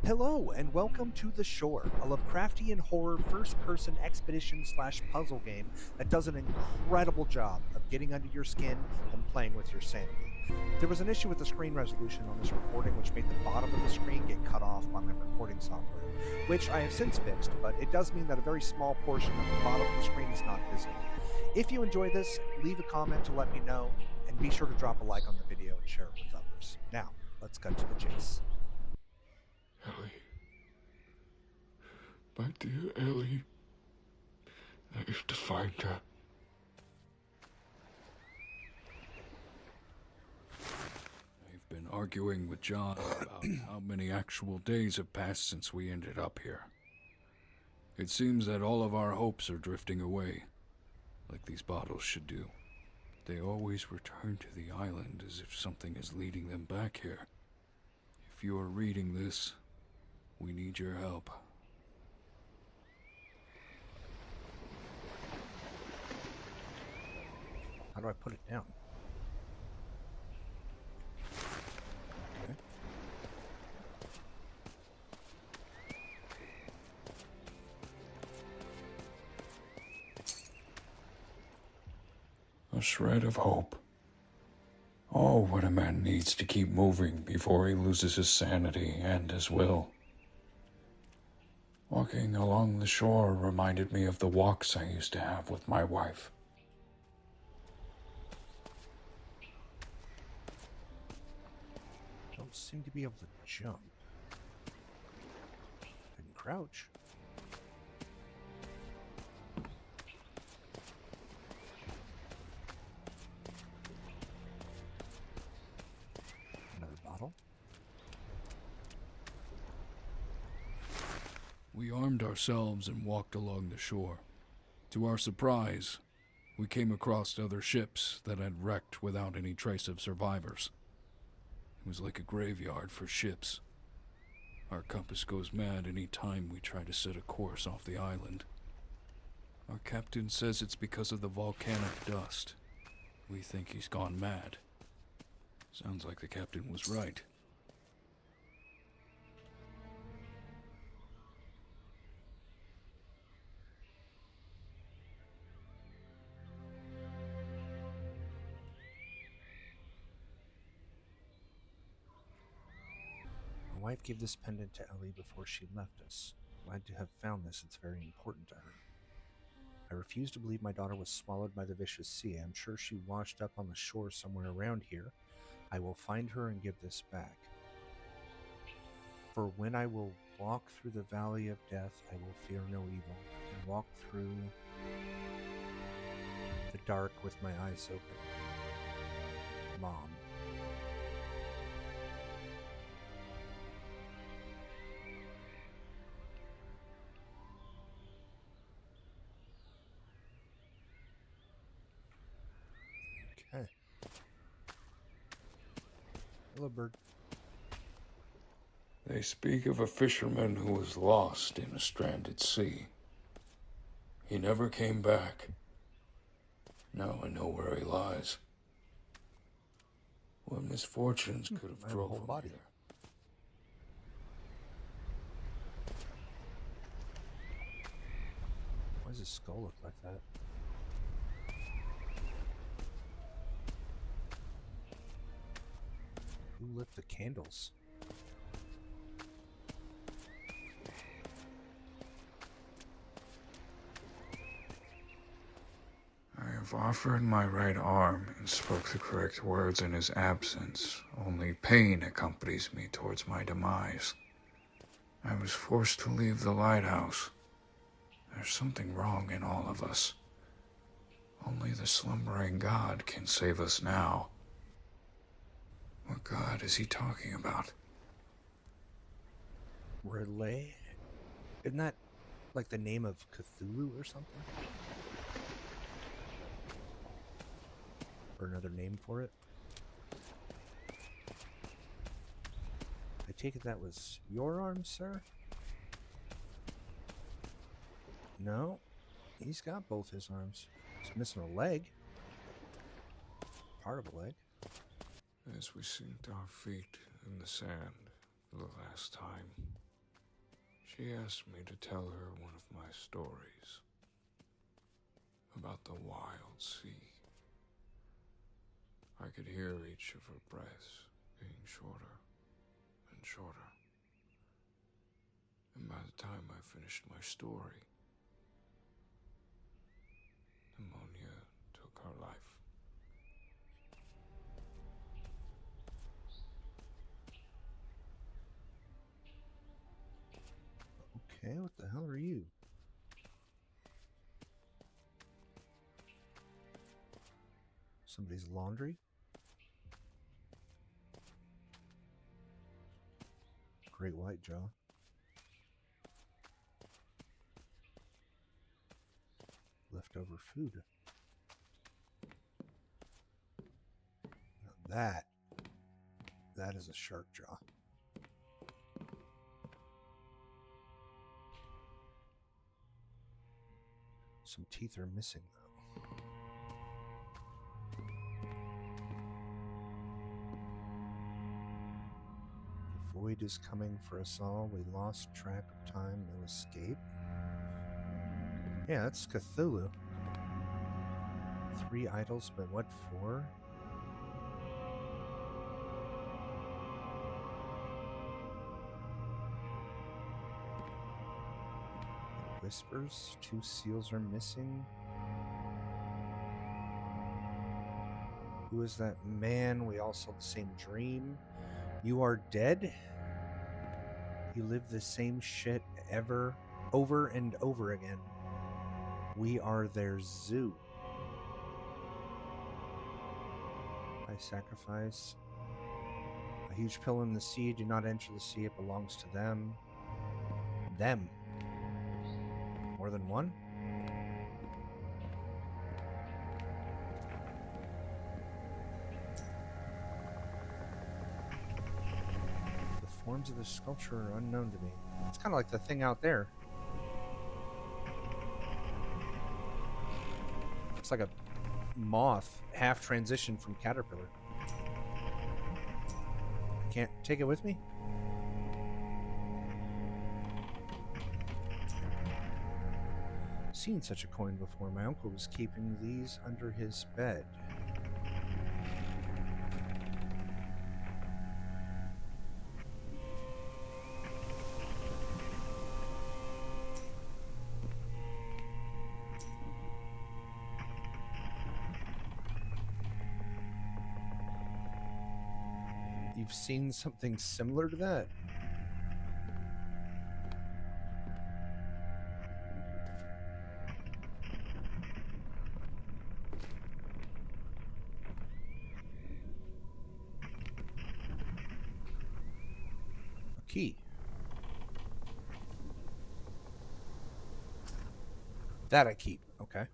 Hello, and welcome to The Shore, a Lovecraftian horror first person expedition slash puzzle game that does an incredible job of getting under your skin and playing with your sanity. There was an issue with the screen resolution on this recording, which made the bottom of the screen get cut off by my recording software, which I have since fixed, but it does mean that a very small portion of the bottom of the screen is not visible. If you enjoy this, leave a comment to let me know, and be sure to drop a like on the video and share it with others. Now, let's cut to the chase. Ellie. My dear Ellie. I have to find her. I've been arguing with John about how many actual days have passed since we ended up here. It seems that all of our hopes are drifting away, like these bottles should do. They always return to the island as if something is leading them back here. If you are reading this, we need your help. How do I put it down? Okay. A shred of hope. Oh, what a man needs to keep moving before he loses his sanity and his will. Walking along the shore reminded me of the walks I used to have with my wife. Don't seem to be able to jump. I can crouch. Another bottle. We armed ourselves and walked along the shore. To our surprise, we came across other ships that had wrecked without any trace of survivors. It was like a graveyard for ships. Our compass goes mad any time we try to set a course off the island. Our captain says it's because of the volcanic dust. We think he's gone mad. Sounds like the captain was right. My wife gave this pendant to Ellie before she left us. Glad to have found this, it's very important to her. I refuse to believe my daughter was swallowed by the vicious sea. I'm sure she washed up on the shore somewhere around here. I will find her and give this back. For when I will walk through the valley of death, I will fear no evil, and walk through the dark with my eyes open. Mom. Okay. Hello, bird. They speak of a fisherman who was lost in a stranded sea. He never came back. Now I know where he lies. What misfortunes could have drove him body. here? Why does his skull look like that? Who lit the candles? I have offered my right arm and spoke the correct words in his absence. Only pain accompanies me towards my demise. I was forced to leave the lighthouse. There's something wrong in all of us. Only the slumbering God can save us now. What God is he talking about? Relay? Isn't that like the name of Cthulhu or something? Or another name for it? I take it that was your arm, sir? No, he's got both his arms. He's missing a leg. Part of a leg. As we sinked our feet in the sand for the last time, She asked me to tell her one of my stories about the wild sea. I could hear each of her breaths being shorter and shorter. And by the time I finished my story, pneumonia took her life. Okay, what the hell are you? Somebody's laundry? Great white jaw. Leftover food. Now that is a shark jaw. Some teeth are missing, though. The void is coming for us all. We lost track of time. No escape. Yeah, that's Cthulhu. 3 idols, but what for? Whispers. 2 seals are missing. Who is that man? We all saw the same dream. You are dead? You live the same shit over and over again. We are their zoo. I sacrifice. A huge pill in the sea. Do not enter the sea. It belongs to them. Them. More than one? The forms of the sculpture are unknown to me. It's kind of like the thing out there. It's like a moth, half transitioned from caterpillar. I can't take it with me? Seen such a coin before. My uncle was keeping these under his bed. You've seen something similar to that? Key. That I keep. Okay.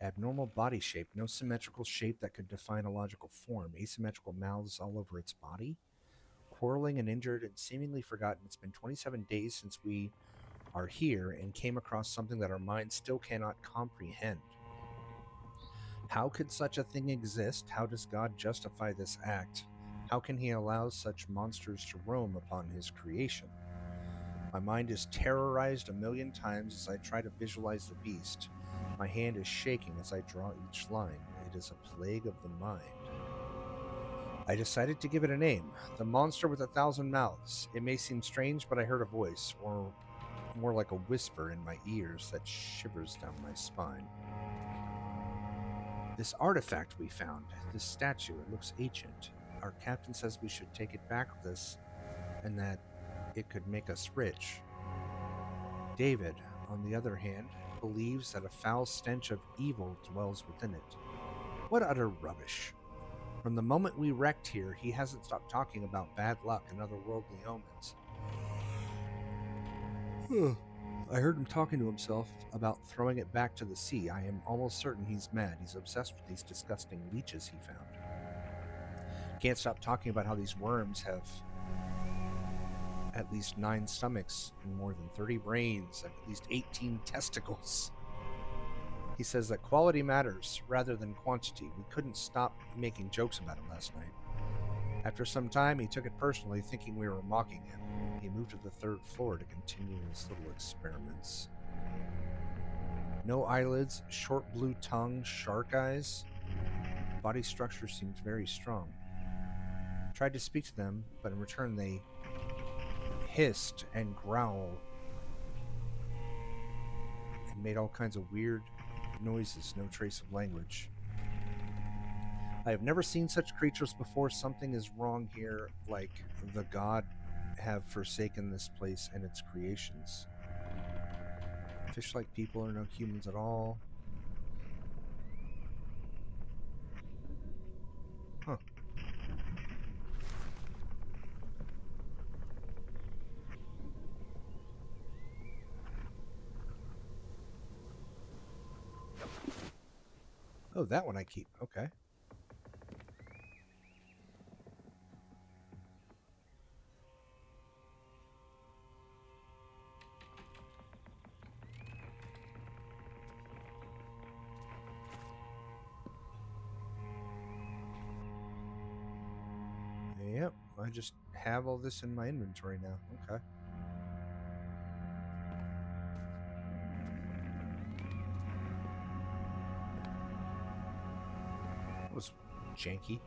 Abnormal body shape. No symmetrical shape that could define a logical form. Asymmetrical mouths all over its body. Quarreling and injured and seemingly forgotten. It's been 27 days since we are here and came across something that our minds still cannot comprehend. How could such a thing exist? How does God justify this act? How can he allow such monsters to roam upon his creation? My mind is terrorized a million times as I try to visualize the beast. My hand is shaking as I draw each line. It is a plague of the mind. I decided to give it a name. The monster with 1,000 mouths. It may seem strange, but I heard a voice, or more like a whisper in my ears that shivers down my spine. This artifact we found, this statue, it looks ancient. Our captain says we should take it back with us and that it could make us rich. David, on the other hand, believes that a foul stench of evil dwells within it. What utter rubbish. From the moment we wrecked here, he hasn't stopped talking about bad luck and otherworldly omens. I heard him talking to himself about throwing it back to the sea. I am almost certain he's mad. He's obsessed with these disgusting leeches he found. Can't stop talking about how these worms have at least 9 stomachs and more than 30 brains and at least 18 testicles. He says that quality matters rather than quantity. We couldn't stop making jokes about it last night. After some time, he took it personally, thinking we were mocking him. He moved to the 3rd floor to continue his little experiments. No eyelids, short blue tongue, shark eyes. Body structure seemed very strong. Tried to speak to them, but in return they hissed and growled and made all kinds of weird noises, no trace of language. I have never seen such creatures before. Something is wrong here, like the god have forsaken this place and its creations. Fish-like people are no humans at all. Huh. Oh, that one I keep. Okay. Yep, I just have all this in my inventory now. Okay. That was janky.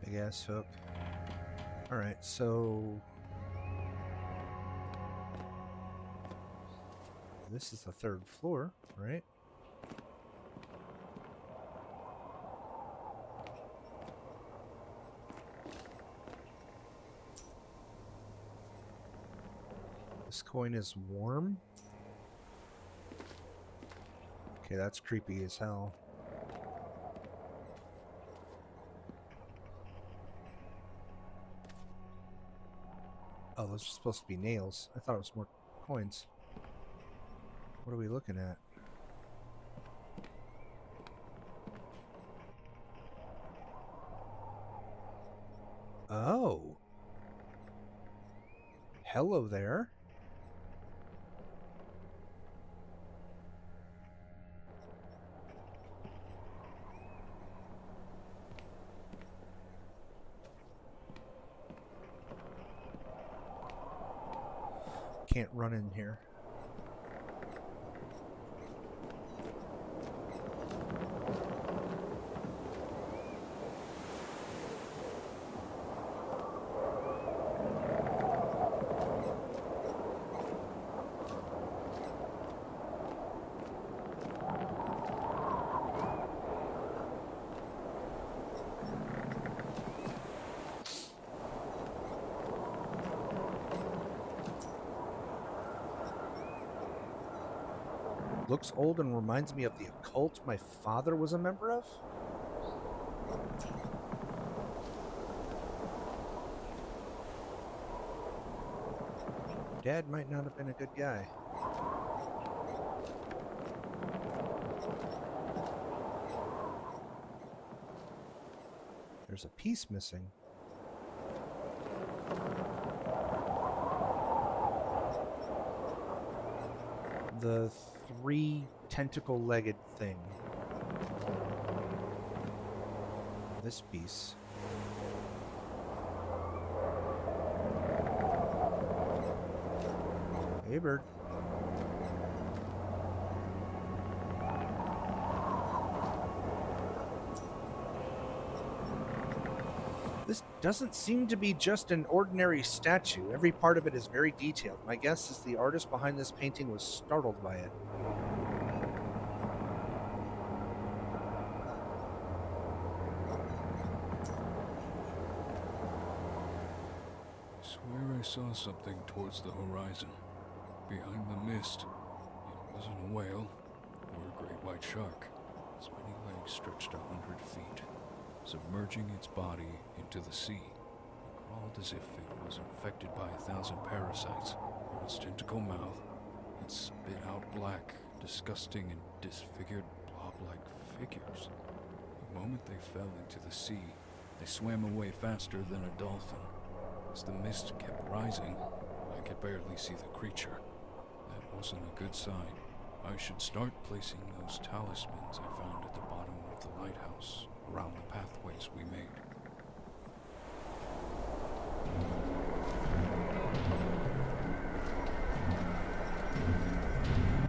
Big ass hook. Alright, so this is the 3rd floor, right? This coin is warm. Okay, that's creepy as hell. Oh, those are supposed to be nails. I thought it was more coins. What are we looking at? Oh. Hello there. Can't run in here. Looks old and reminds me of the occult my father was a member of. Dad might not have been a good guy. There's a piece missing. The 3 tentacle-legged thing. This piece. Hey, bird. This doesn't seem to be just an ordinary statue. Every part of it is very detailed. My guess is the artist behind this painting was startled by it. I swear I saw something towards the horizon. Behind the mist. It wasn't a whale or a great white shark. Its many legs stretched 100 feet, submerging its body into the sea. It crawled as if it was infected by 1,000 parasites. From its tentacle mouth, it spit out black, disgusting, and disfigured blob-like figures. The moment they fell into the sea, They swam away faster than a dolphin. As the mist kept rising, I could barely see the creature. That wasn't a good sign. I should start placing those talismans I found at the bottom of the lighthouse around the pathways we made.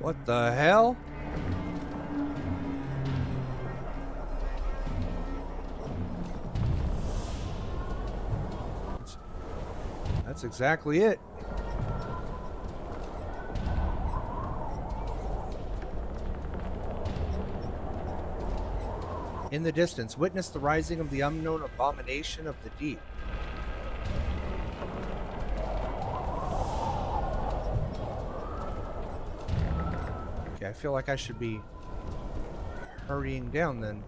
What the hell? That's exactly it. In the distance, witness the rising of the unknown abomination of the deep. Okay, I feel like I should be hurrying down then.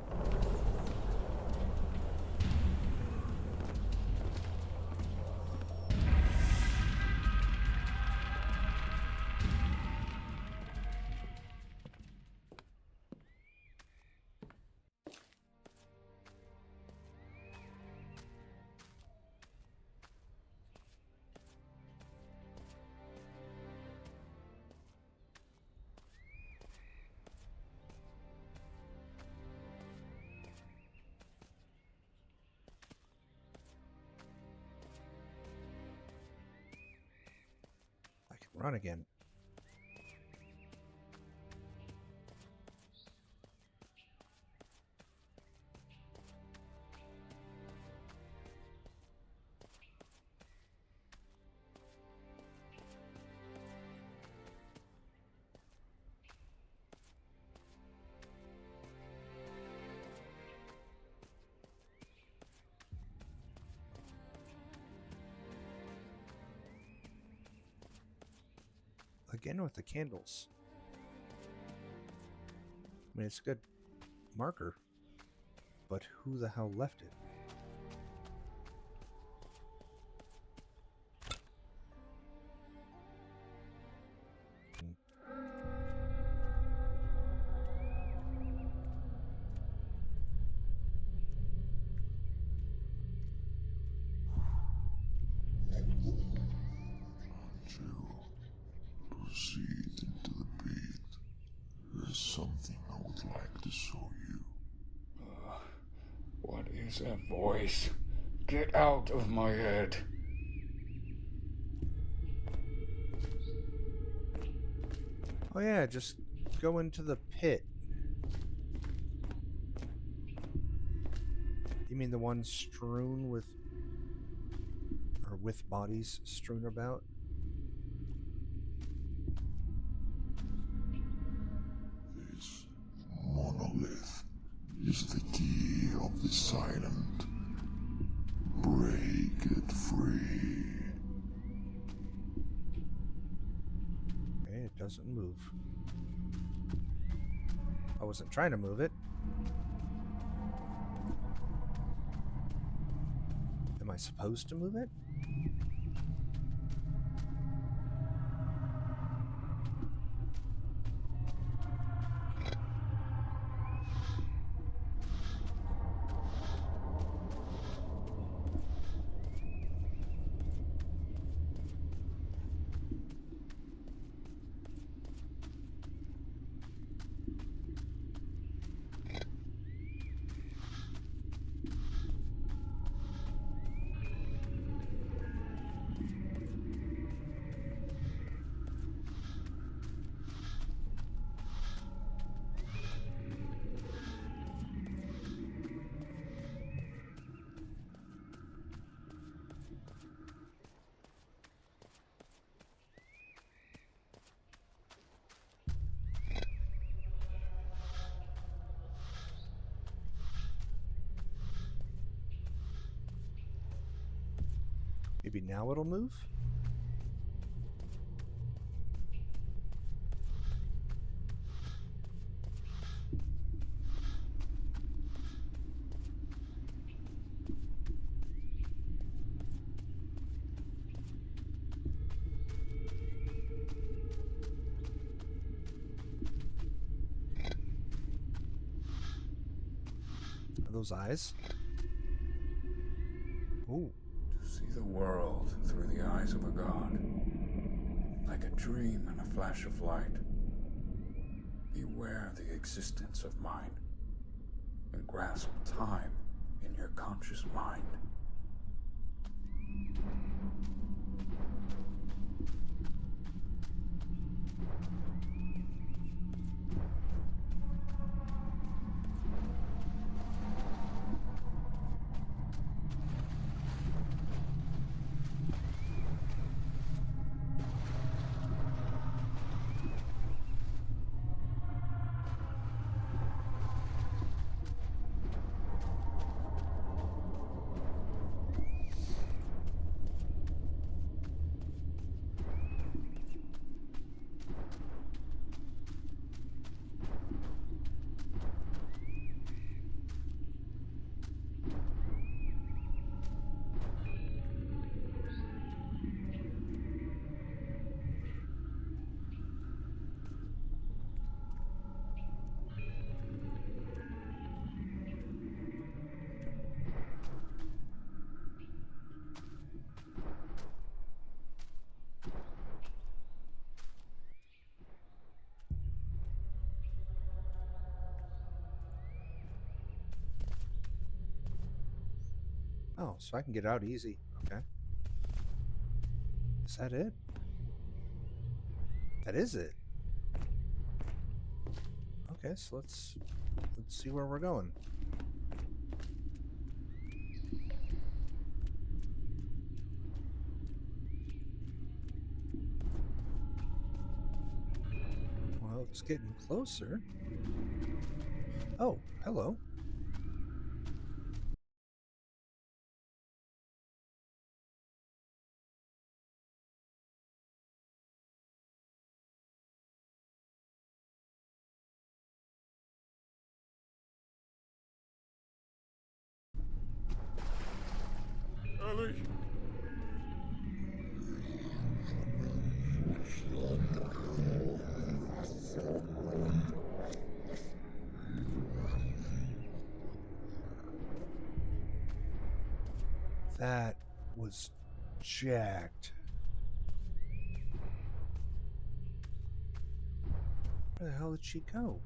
Run again. Again with the candles. I mean, it's a good marker, but who the hell left it? Proceed into the pit. There's something I would like to show you. What is that voice? Get out of my head. Oh yeah, just go into the pit. You mean the one strewn with, or with bodies strewn about? This monolith is the key of the silent. Break it free. Okay, it doesn't move. I wasn't trying to move it. Am I supposed to move it? Maybe now it'll move? Are those eyes? world through the eyes of a god, like a dream and a flash of light. Beware the existence of mind, and grasp time in your conscious mind. Oh, so I can get out easy. Okay. Is that it? That is it. Okay, so let's see where we're going. Well, it's getting closer. Oh, hello. Ellie! That was jacked. Where the hell did she go?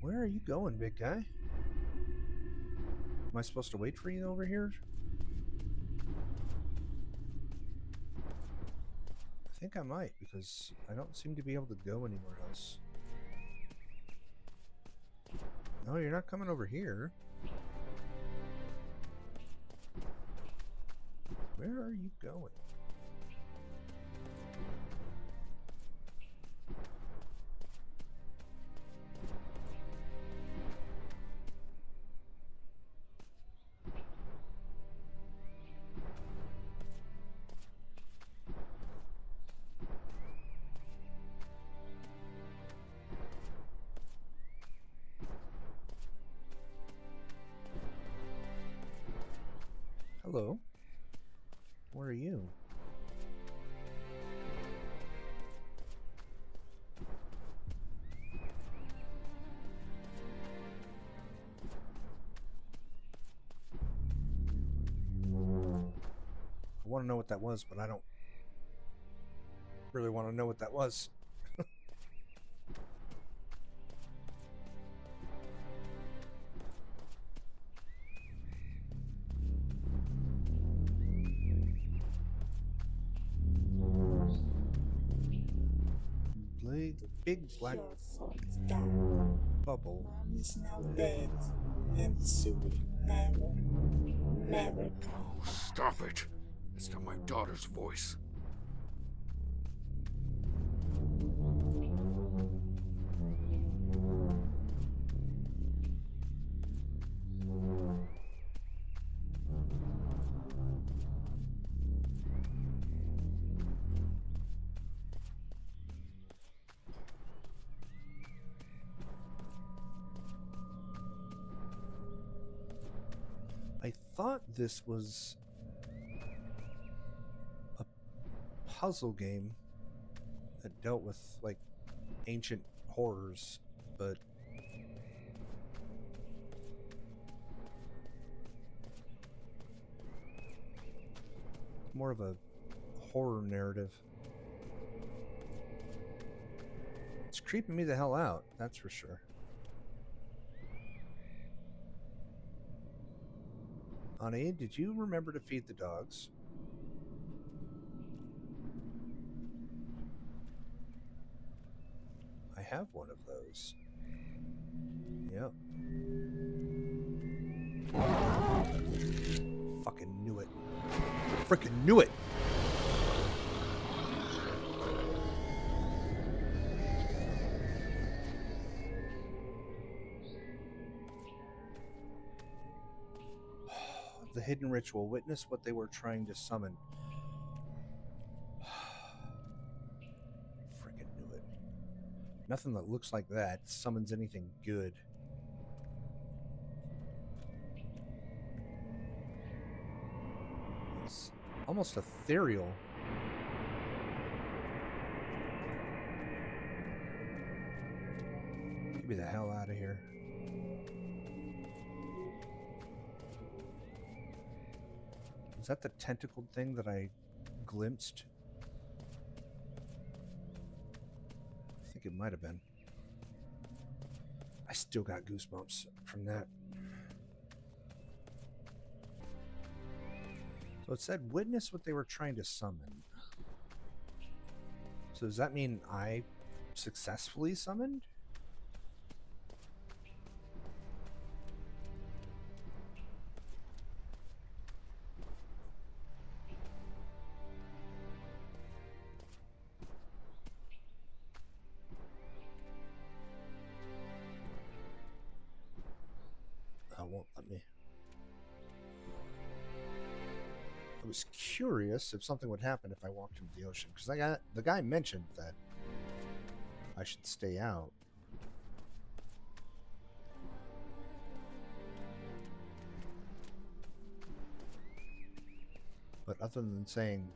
Where are you going, big guy? Am I supposed to wait for you over here? I think I might, because I don't seem to be able to go anywhere else. No, you're not coming over here. Where are you going? Hello. Where are you? I want to know what that was, but I don't really want to know what that was. The big black bubble. Mom is now dead, and soon never come. Oh, stop it! It's not my daughter's voice. I thought this was a puzzle game that dealt with, like, ancient horrors, but more of a horror narrative. It's creeping me the hell out, that's for sure. Honey, did you remember to feed the dogs? I have one of those. Yep. Fucking knew it. Frickin' knew it! The hidden ritual. Witness what they were trying to summon. Frickin' knew it. Nothing that looks like that summons anything good. It's almost ethereal. Get me the hell out of here. Is that the tentacled thing that I glimpsed? I think it might have been. I still got goosebumps from that. So it said, witness what they were trying to summon. So does that mean I successfully summoned? Won't let me. I was curious if something would happen if I walked into the ocean, because the guy mentioned that I should stay out. But other than saying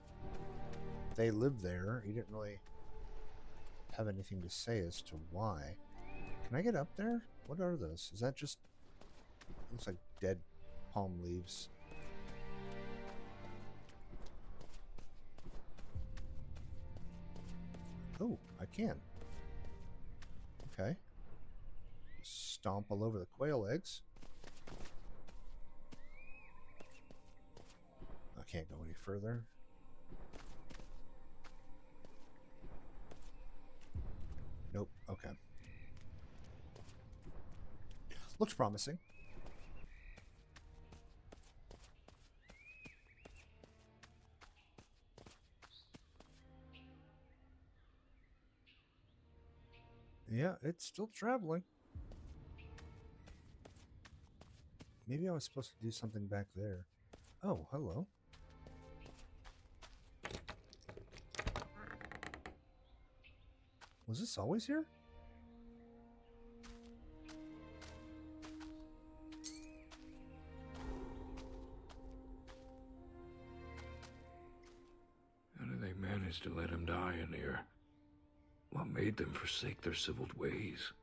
they live there, he didn't really have anything to say as to why. Can I get up there? What are those? Is that just... looks like dead palm leaves. Oh, I can. Okay. Stomp all over the quail eggs. I can't go any further. Nope. Okay. Looks promising. Yeah, it's still traveling. Maybe I was supposed to do something back there. Oh, hello. Was this always here? How did they manage to let him die in here? What made them forsake their civiled ways?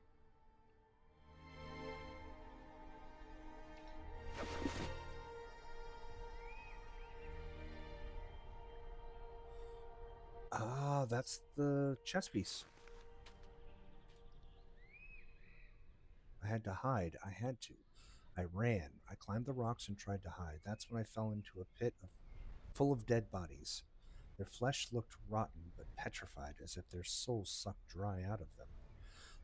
Ah, that's the chess piece. I had to hide. I had to. I ran. I climbed the rocks and tried to hide. That's when I fell into a pit full of dead bodies. Their flesh looked rotten but petrified, as if their souls sucked dry out of them.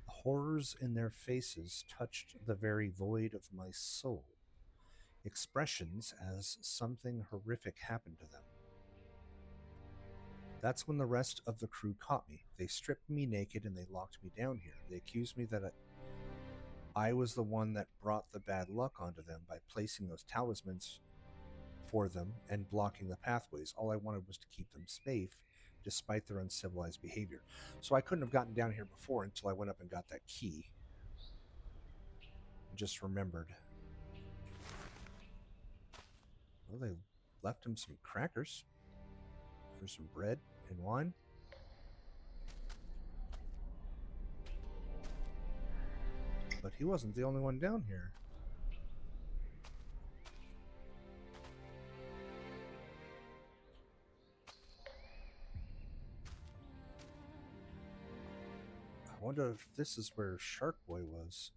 The horrors in their faces touched the very void of my soul. Expressions as something horrific happened to them. That's when the rest of the crew caught me. They stripped me naked and they locked me down here. They accused me that I was the one that brought the bad luck onto them by placing those talismans for them and blocking the pathways. All I wanted was to keep them safe, despite their uncivilized behavior. So I couldn't have gotten down here before until I went up and got that key. Just remembered. Well, they left him some crackers for some bread and wine. But he wasn't the only one down here. I wonder if this is where Sharkboy was.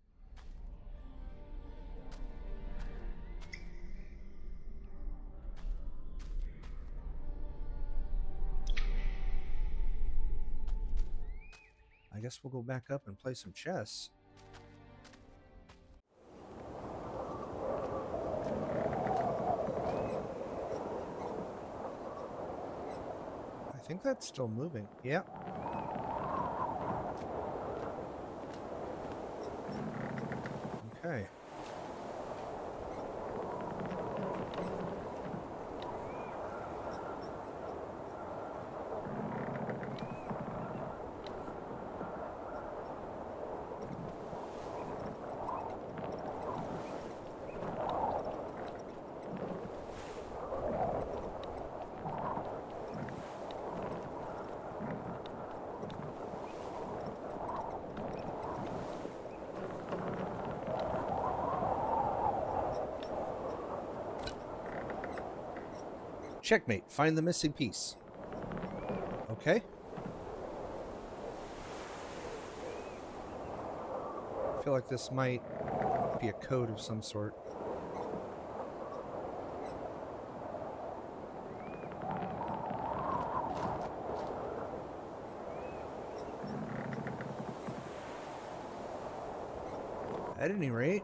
I guess we'll go back up and play some chess. I think that's still moving. Yeah. Okay. Checkmate. Find the missing piece. Okay. I feel like this might be a code of some sort. At any rate,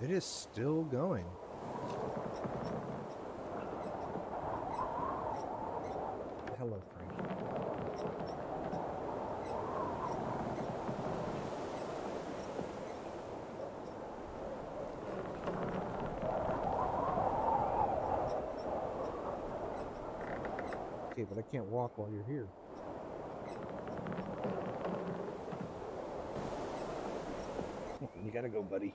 it is still going. Hello, Frank. Okay, but I can't walk while you're here. You gotta go, buddy.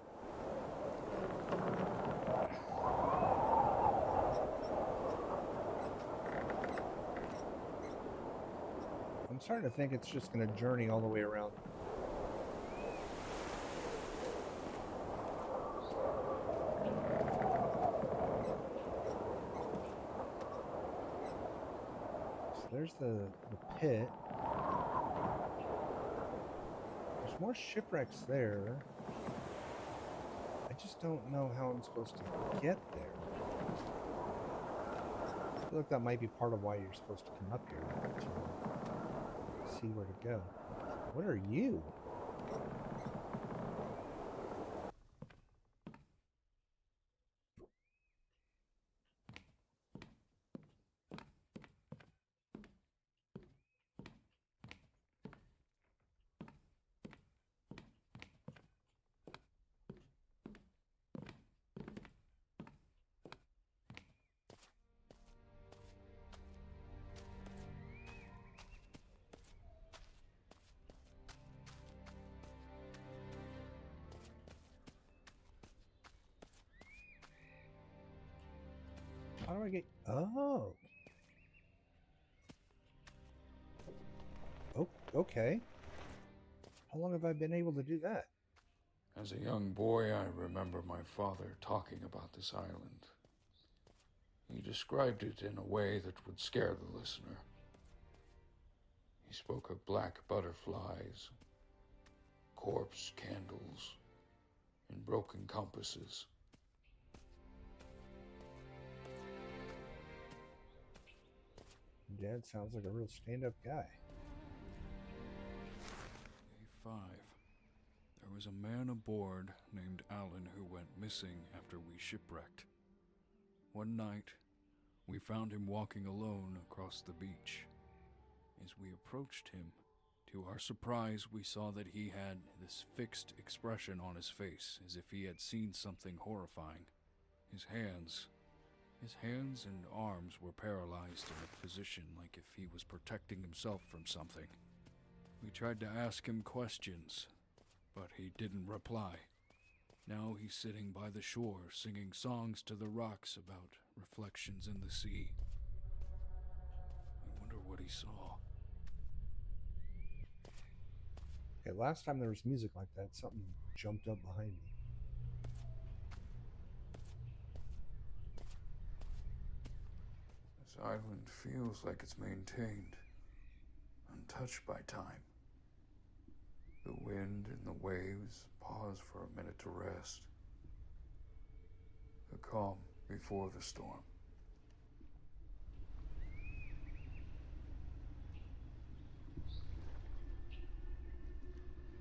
I'm starting to think it's just going to journey all the way around. So there's the pit. There's more shipwrecks there. I just don't know how I'm supposed to get there. I feel like that might be part of why you're supposed to come up here to see where to go. What are you? How do I get... Oh. Oh, okay. How long have I been able to do that? As a young boy, I remember my father talking about this island. He described it in a way that would scare the listener. He spoke of black butterflies, corpse candles, and broken compasses. Dad sounds like a real stand-up guy. Day 5. There was a man aboard named Alan who went missing after we shipwrecked. One night, we found him walking alone across the beach. As we approached him, to our surprise, we saw that he had this fixed expression on his face, as if he had seen something horrifying. His hands His hands and arms were paralyzed in a position like if he was protecting himself from something. We tried to ask him questions, but he didn't reply. Now he's sitting by the shore singing songs to the rocks about reflections in the sea. I wonder what he saw. Okay, last time there was music like that, something jumped up behind me. This island feels like it's maintained, untouched by time. The wind and the waves pause for a minute to rest. The calm before the storm.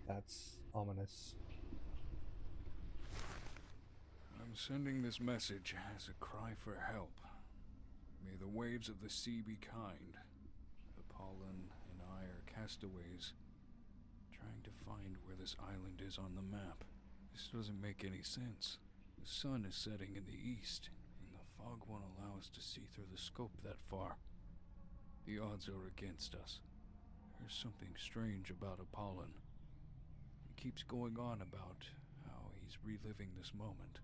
That's ominous. I'm sending this message as a cry for help. May the waves of the sea be kind. Apollon and I are castaways, trying to find where this island is on the map. This doesn't make any sense. The sun is setting in the east, and the fog won't allow us to see through the scope that far. The odds are against us. There's something strange about Apollon. He keeps going on about how he's reliving this moment.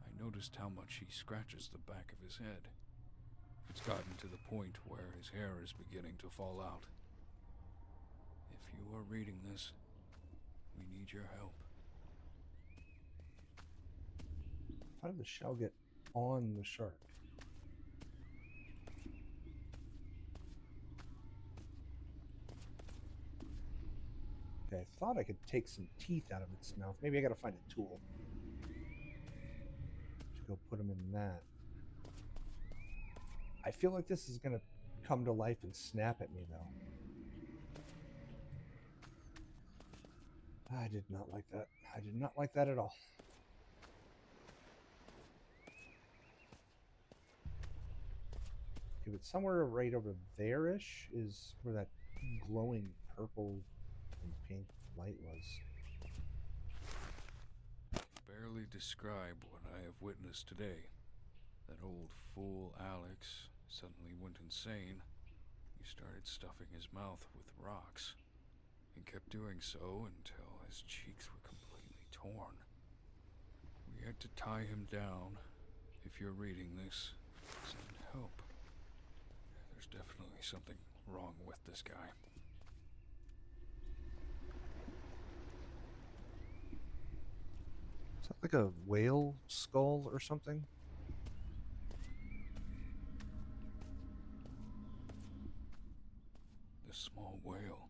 I noticed how much he scratches the back of his head. It's gotten to the point where his hair is beginning to fall out. If you are reading this, we need your help. How did the shell get on the shark? Okay, I thought I could take some teeth out of its mouth. Maybe I gotta find a tool to go put them in that. I feel like this is gonna come to life and snap at me, though. I did not like that. I did not like that at all. Okay, but somewhere right over there-ish is where that glowing purple and pink light was. Barely describe what I have witnessed today. That old fool Alex suddenly went insane. He started stuffing his mouth with rocks. He kept doing so until his cheeks were completely torn. We had to tie him down. If you're reading this, send help. There's definitely something wrong with this guy. Is that like a whale skull or something? This small whale.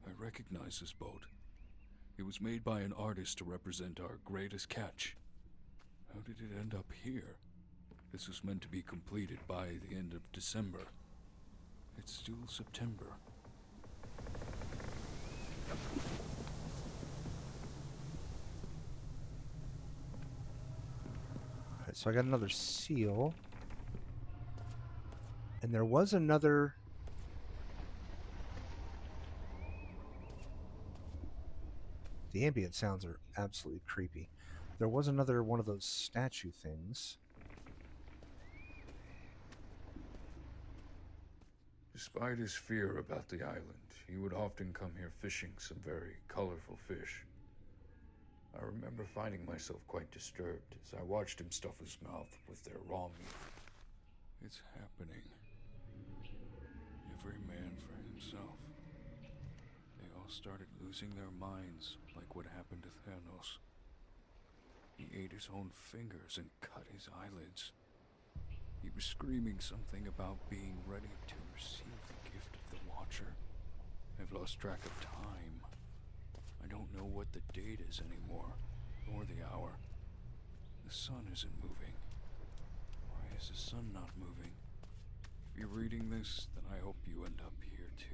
I recognize this boat. It was made by an artist to represent our greatest catch. How did it end up here? This was meant to be completed by the end of December. It's still September. Alright, so I got another seal. And there was another... The ambient sounds are absolutely creepy. There was another one of those statue things. Despite his fear about the island, he would often come here fishing some very colorful fish. I remember finding myself quite disturbed as I watched him stuff his mouth with their raw meat. It's happening. Every man for himself. They all started losing their minds, like what happened to Thanos. He ate his own fingers and cut his eyelids. He was screaming something about being ready to receive the gift of the Watcher. I've lost track of time. I don't know what the date is anymore, or the hour. The sun isn't moving. Why is the sun not moving? If you're reading this, then I hope you end up here too.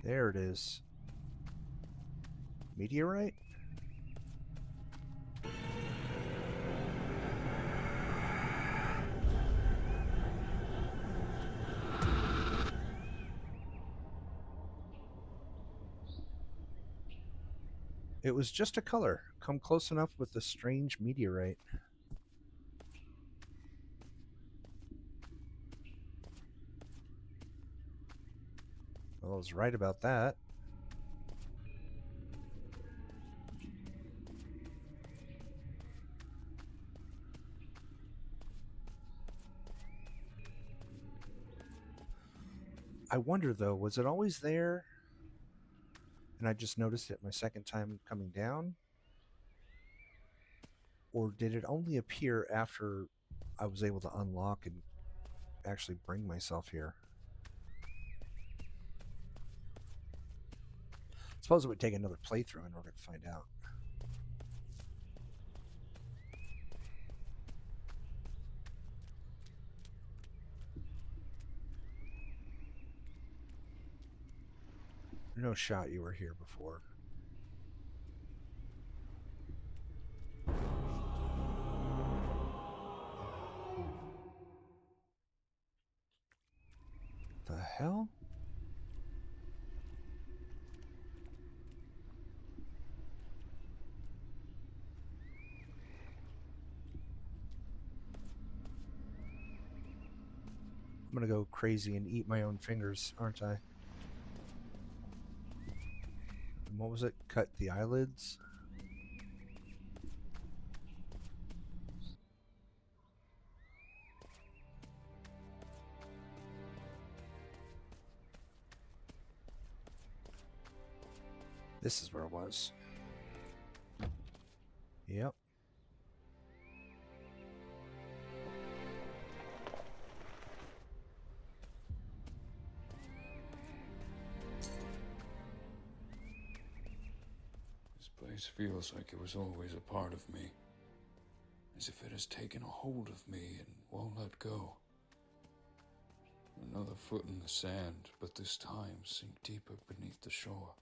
There it is. Meteorite? It was just a color. Come close enough with the strange meteorite. Well, I was right about that. I wonder, though, was it always there? And I just noticed it my second time coming down? Or did it only appear after I was able to unlock and actually bring myself here? I suppose it would take another playthrough in order to find out. No shot you were here before. The hell? I'm gonna go crazy and eat my own fingers, aren't I? And what was it? Cut the eyelids? This is where it was. Yep. This place feels like it was always a part of me. As if it has taken a hold of me and won't let go. Another foot in the sand, but this time sink deeper beneath the shore.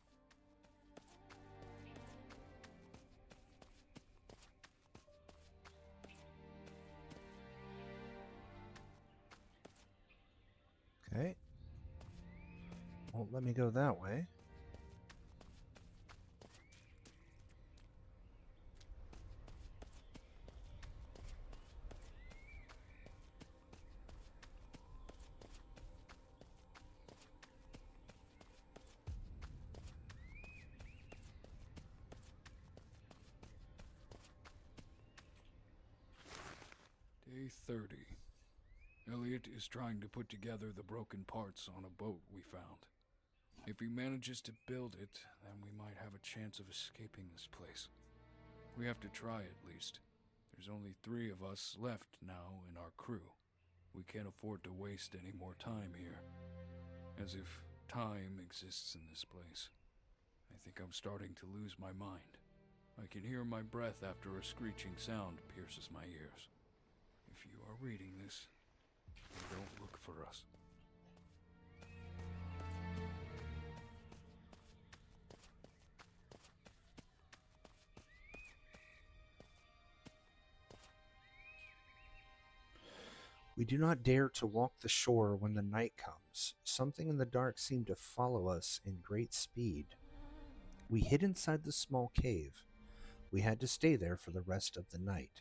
Okay. Won't let me go that way. Day 30. Elliot is trying to put together the broken parts on a boat we found. If he manages to build it, then we might have a chance of escaping this place. We have to try at least. There's only 3 of us left now in our crew. We can't afford to waste any more time here. As if time exists in this place. I think I'm starting to lose my mind. I can hear my breath after a screeching sound pierces my ears. If you are reading this, don't look for us. We do not dare to walk the shore when the night comes. Something in the dark seemed to follow us in great speed. We hid inside the small cave. We had to stay there for the rest of the night.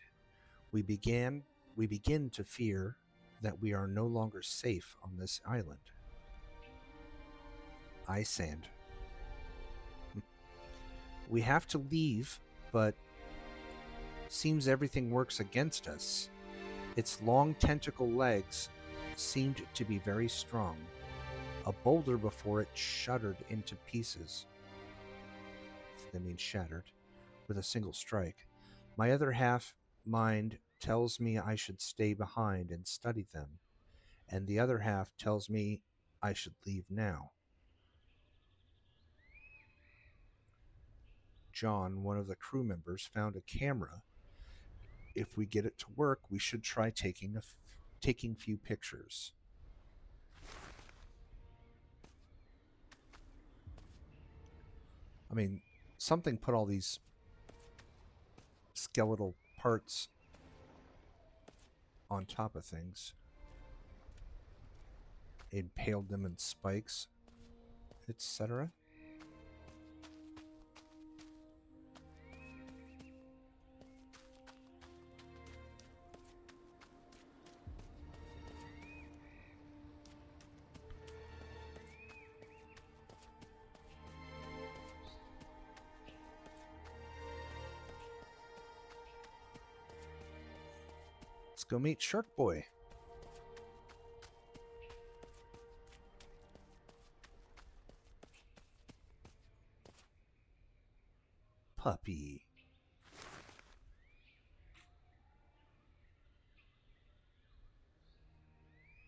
We begin to fear that we are no longer safe on this island. Eye sand. We have to leave, but seems everything works against us. Its long tentacle legs seemed to be very strong. A boulder before it shuddered into pieces. That means shattered, with a single strike. My other half mind tells me I should stay behind and study them, and the other half tells me I should leave now. John, one of the crew members, found a camera. If we get it to work, we should try taking few pictures. I mean, something put all these skeletal parts on top of things, impaled them in spikes, etc. go meet Sharkboy. Puppy.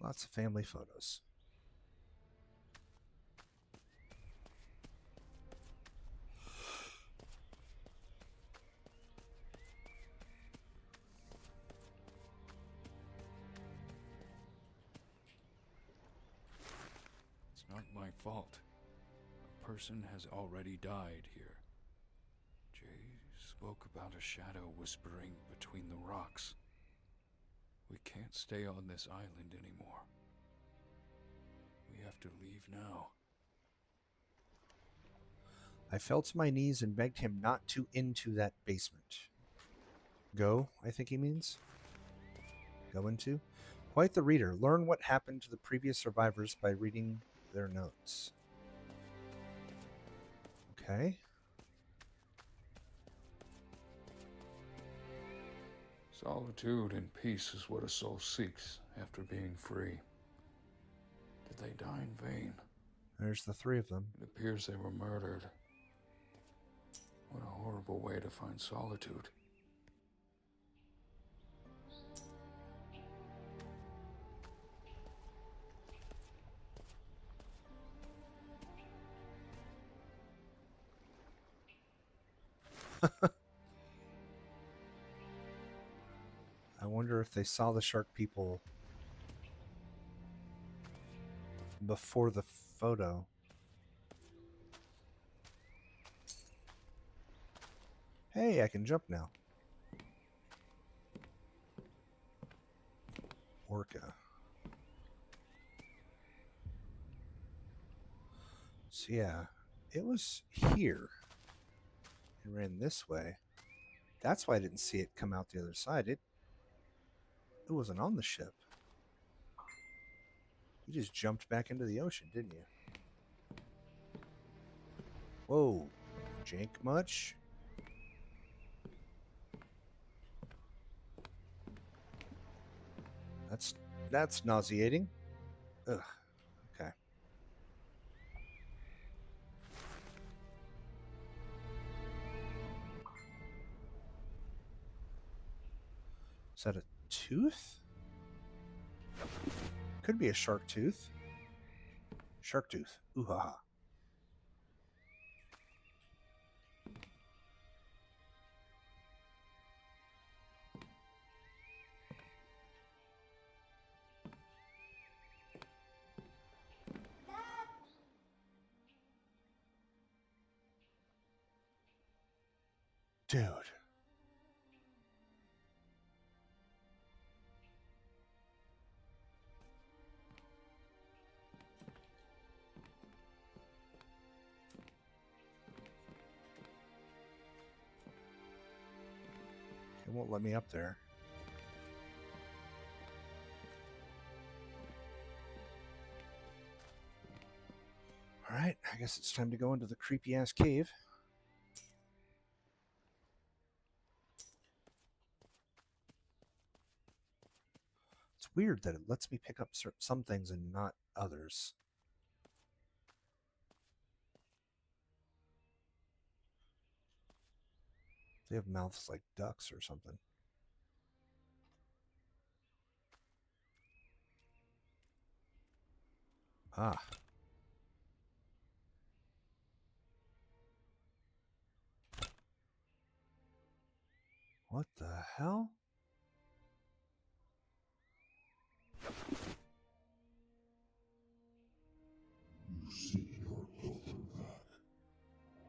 Lots of family photos. It's not my fault. A person has already died here. Jay spoke about a shadow whispering between the rocks. We can't stay on this island anymore. We have to leave now. I fell to my knees and begged him not to into that basement. Go, I think he means. Go into? Quite the reader. Learn what happened to the previous survivors by reading their notes. Okay. Solitude and peace is what a soul seeks after being free. Did they die in vain? There's the three of them. It appears they were murdered. What a horrible way to find solitude. I wonder if they saw the shark people before the photo. Hey, I can jump now. Orca. So yeah, it was here. It ran this way. That's why I didn't see it come out the other side. It wasn't on the ship. You just jumped back into the ocean, didn't you? Whoa. Jank much? That's nauseating. Ugh. Okay. Is that a tooth? Could be a shark tooth. Shark tooth. Ooh ha ha. Dude. It won't let me up there. Alright, I guess it's time to go into the creepy ass cave. It's weird that it lets me pick up some things and not others. They have mouths like ducks or something. Ah. What the hell? You seek your daughter back.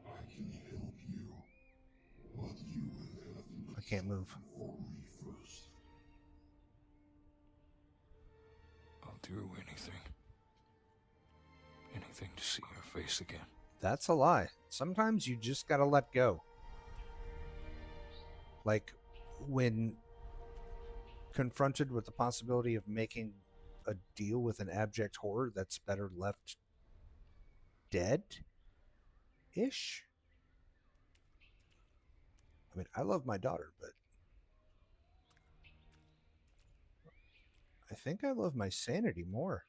I can help you, but you will have to I can't move. for me first. I'll do anything. Anything to see your face again. That's a lie. Sometimes you just gotta let go. Like when confronted with the possibility of making a deal with an abject horror that's better left dead-ish. I mean, I love my daughter, but think I love my sanity more.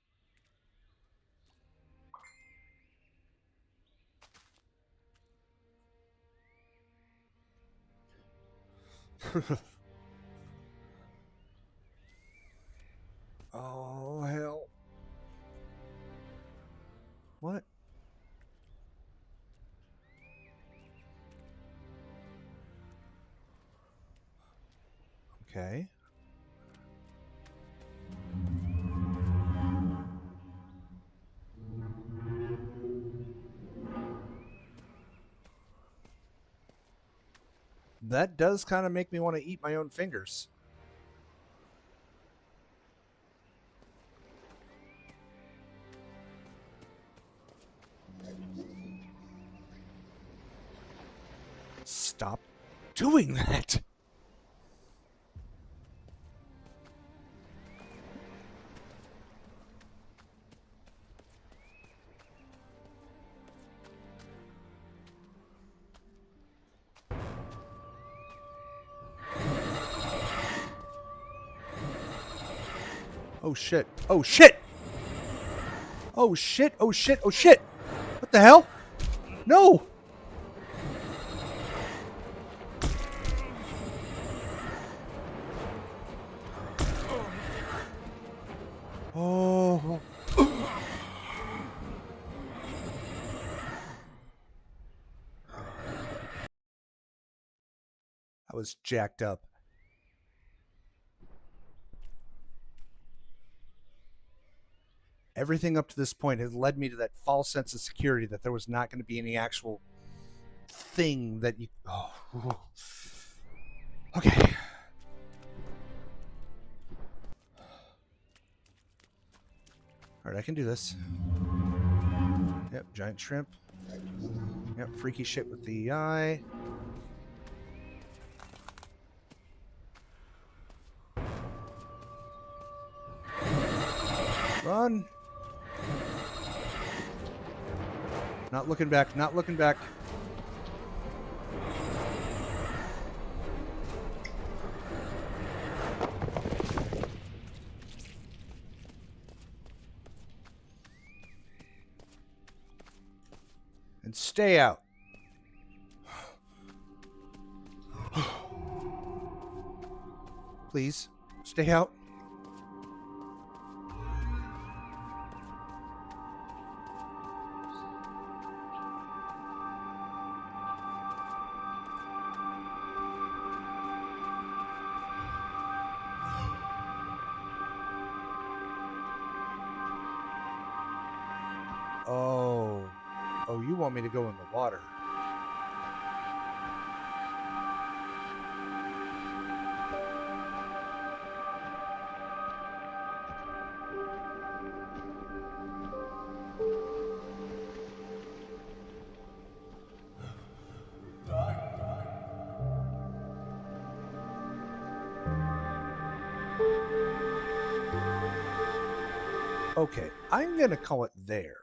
Oh, hell. What? Okay. That does kind of make me want to eat my own fingers. Stop doing that. Oh shit. Oh shit. Oh shit. Oh shit. Oh shit. What the hell? No. Oh. I was jacked up. Everything up to this point has led me to that false sense of security that there was not going to be any actual thing that you... Oh. Okay. Alright, I can do this. Yep, giant shrimp. Yep, freaky shit with the eye. Run! Not looking back, not looking back. And stay out. Please, stay out. Oh, you want me to go in the water. Okay, I'm going to call it there.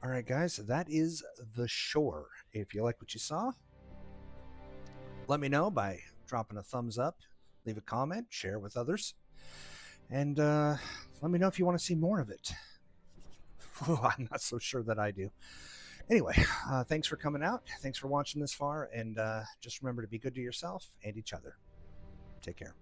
All right, guys, that is The Shore. If you like what you saw, let me know by dropping a thumbs up, leave a comment, share with others, and let me know if you want to see more of it. I'm not so sure that I do. Anyway, thanks for coming out. Thanks for watching this far, and just remember to be good to yourself and each other. Take care.